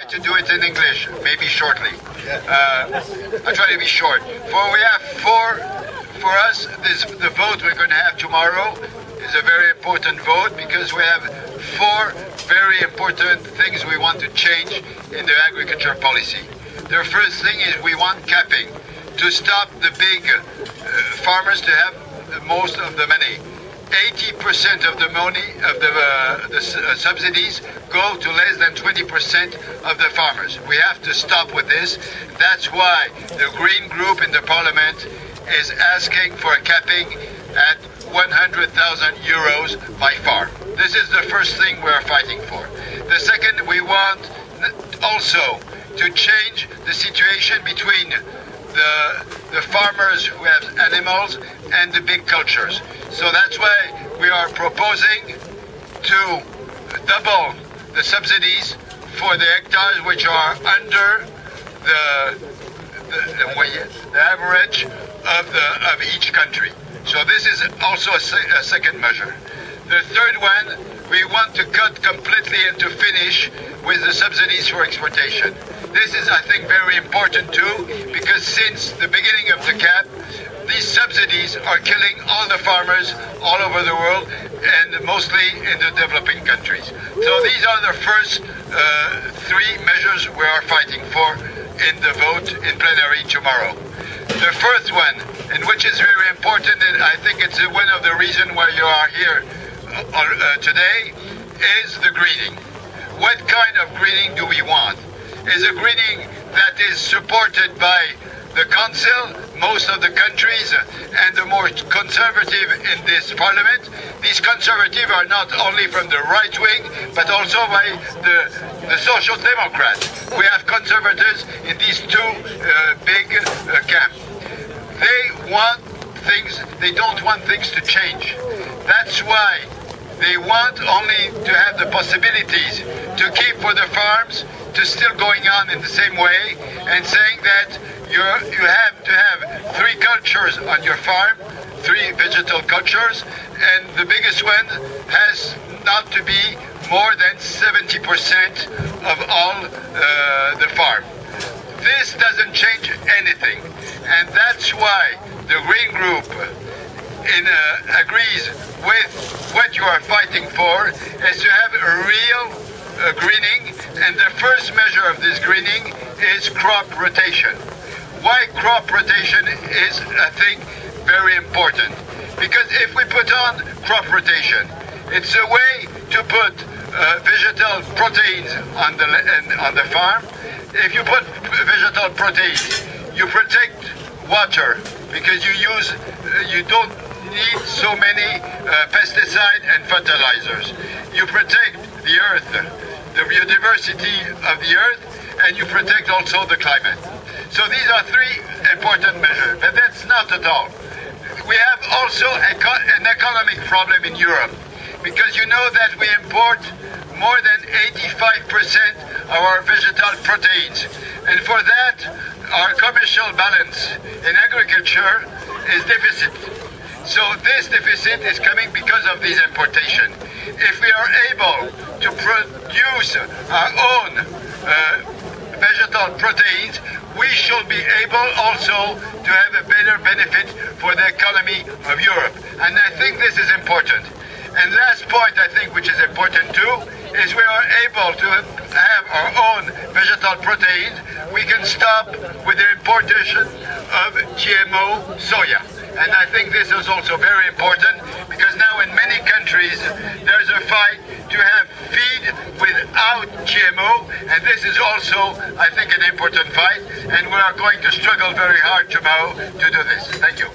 To do it in English, maybe shortly. I'll try to be short. For us, the vote we're going to have tomorrow is a very important vote because we have four very important things we want to change in the agriculture policy. The first thing is we want capping to stop the big farmers to have most of the money. 80% of the money of the subsidies go to less than 20% of the farmers. We have to stop with this. That's why the Green Group in the Parliament is asking for a capping at 100,000 euros by farm. This is the first thing we are fighting for. The second, we want also to change the situation between the farmers who have animals and the big cultures. So that's why we are proposing to double the subsidies for the hectares which are under the average of each country. So this is also a second measure. The third one, we want to cut completely and to finish with the subsidies for exportation. This is, I think, very important too, because since the beginning of the CAP, these subsidies are killing all the farmers all over the world, and mostly in the developing countries. So these are the first three measures we are fighting for in the vote in plenary tomorrow. The first one, and which is very important, and I think it's one of the reasons why you are here today, is the greening. What kind of greening do we want? Is a greening that is supported by the Council, most of the countries, and the more conservative in this Parliament. These conservatives are not only from the right wing, but also by the Social Democrats. We have conservatives in these two big camps. They want things, they don't want things to change. That's why they want only to have the possibilities to keep for the farms to still going on in the same way, and saying that you have to have 3 cultures on your farm, 3 vegetal cultures, and the biggest one has not to be more than 70% of all the farm. This doesn't change anything, and that's why the Green Group agrees with what you are fighting for, is to have a real greening, and the first measure of this greening is crop rotation. Why crop rotation is, I think, very important? Because if we put on crop rotation, it's a way to put vegetal proteins on the farm. If you put vegetal proteins, you protect water because you don't need so many pesticides and fertilizers. You protect the earth, the biodiversity of the earth, and you protect also the climate. So these are 3 important measures, but that's not at all. We have also an economic problem in Europe, because you know that we import more than 85% of our vegetal proteins, and for that our commercial balance in agriculture is deficit. So this deficit is coming because of this importation. If we are able to produce our own vegetal proteins, we should be able also to have a better benefit for the economy of Europe. And I think this is important. And last point, I think, which is important too, is we are able to have our own vegetal proteins. We can stop with the importation of GMO soya. And I think this is also very important, because now in many countries there's a fight to have feed without GMO, and this is also, I think, an important fight, and we are going to struggle very hard tomorrow to do this. Thank you.